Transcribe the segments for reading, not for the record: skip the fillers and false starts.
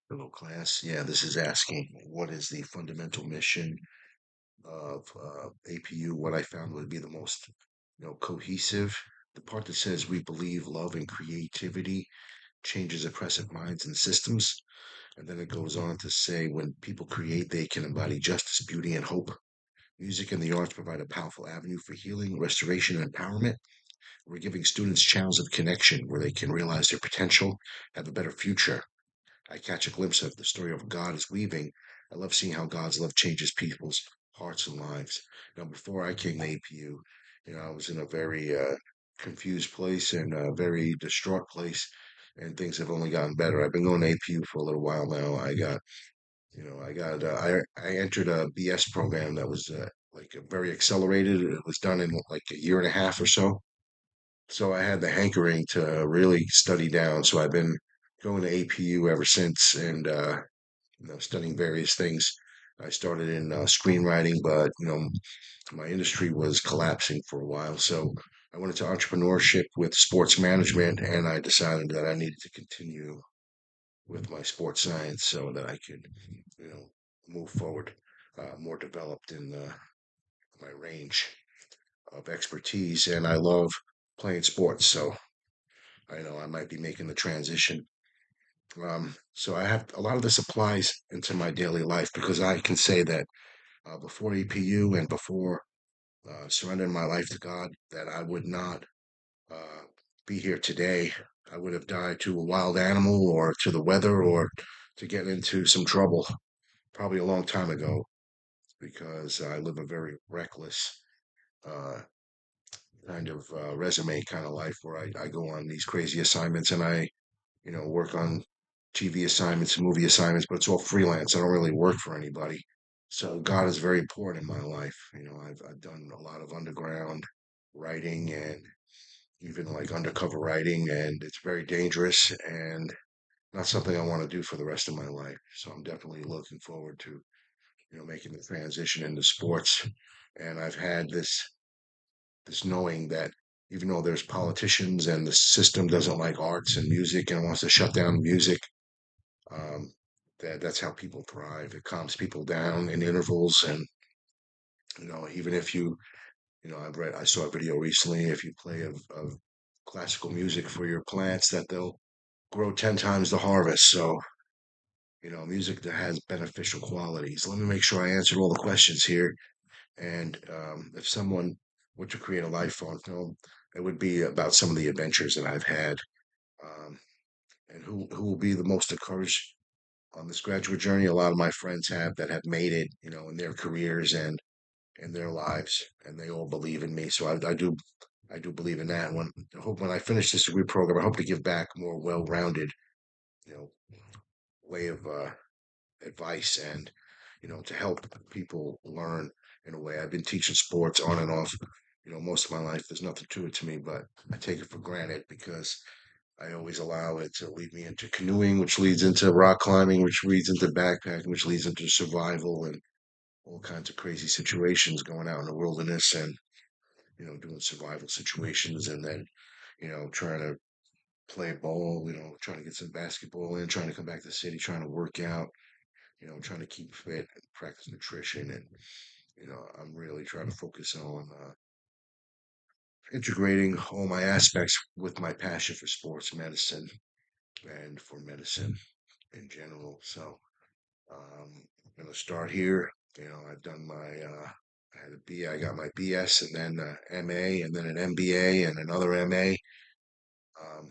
Hello, class. Yeah, this is asking what is the fundamental mission of APU? What I found would be the most, cohesive. The part that says we believe love and creativity changes oppressive minds and systems. And then it goes on to say when people create, they can embody justice, beauty, and hope. Music and the arts provide a powerful avenue for healing, restoration, and empowerment. We're giving students channels of connection where they can realize their potential, have a better future. I catch a glimpse of the story of God is weaving. I love seeing how God's love changes people's hearts and lives. Before I came to APU, I was in a very confused place and a very distraught place, and things have only gotten better. I've been going to APU for a little while now. I entered a BS program that was like very accelerated. It was done in like a year and a half or so. So I had the hankering to really study down. So I've been going to APU ever since and studying various things. I started in screenwriting, but my industry was collapsing for a while. So I went into entrepreneurship with sports management, and I decided that I needed to continue with my sports science so that I could, you know, move forward more developed in my range of expertise. And I love playing sports, so I know I might be making the transition. So I have a lot of this applies into my daily life because I can say that before EPU and before surrendering my life to God, that I would not uh, be here today. I would have died to a wild animal or to the weather or to get into some trouble probably a long time ago because I live a very reckless uh, kind of resume kind of life where I go on these crazy assignments and I work on TV assignments, movie assignments, but it's all freelance. I don't really work for anybody. So God is very important in my life. I've done a lot of underground writing and even like undercover writing, and it's very dangerous and not something I want to do for the rest of my life. So I'm definitely looking forward to, making the transition into sports. And I've had this knowing that even though there's politicians and the system doesn't like arts and music and wants to shut down music, um, that's how people thrive. It calms people down in intervals, and even if I saw a video recently. If you play of classical music for your plants, that they'll grow 10 times the harvest. So music that has beneficial qualities. Let me make sure I answered all the questions here. And if someone were to create a life form film, it would be about some of the adventures that I've had. Um, and who will be the most encouraged on this graduate journey? A lot of my friends have made it, in their careers and in their lives, and they all believe in me. So I do believe in that. I hope when I finish this degree program, I hope to give back more well-rounded, you know, way of advice and to help people learn in a way. I've been teaching sports on and off, most of my life. There's nothing to it to me, but I take it for granted because I always allow it to lead me into canoeing, which leads into rock climbing, which leads into backpacking, which leads into survival and all kinds of crazy situations going out in the wilderness and, doing survival situations and then, trying to play ball, trying to get some basketball in, trying to come back to the city, trying to work out, trying to keep fit and practice nutrition. And, I'm really trying to focus on integrating all my aspects with my passion for sports medicine and for medicine in general. So I'm going to start here. I've done I got my BS and then MA and then an MBA and another MA. Um,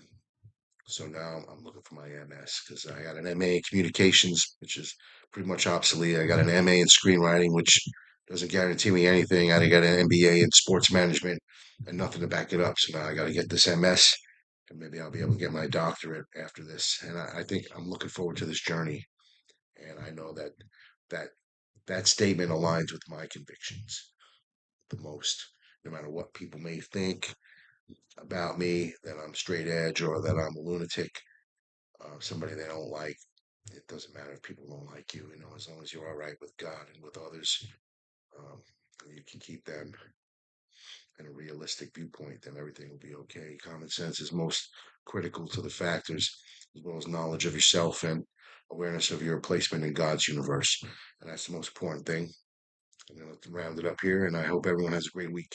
so now I'm looking for my MS because I got an MA in communications, which is pretty much obsolete. I got an MA in screenwriting, which doesn't guarantee me anything. I got an MBA in sports management and nothing to back it up. So now I got to get this MS and maybe I'll be able to get my doctorate after this. And I think I'm looking forward to this journey. And I know that that statement aligns with my convictions the most, no matter what people may think about me, that I'm straight edge or that I'm a lunatic, somebody they don't like. It doesn't matter if people don't like you, as long as you're all right with God and with others, um, and you can keep them in a realistic viewpoint, then everything will be okay. Common sense is most critical to the factors, as well as knowledge of yourself and awareness of your placement in God's universe. And that's the most important thing. I'm going to round it up here, and I hope everyone has a great week.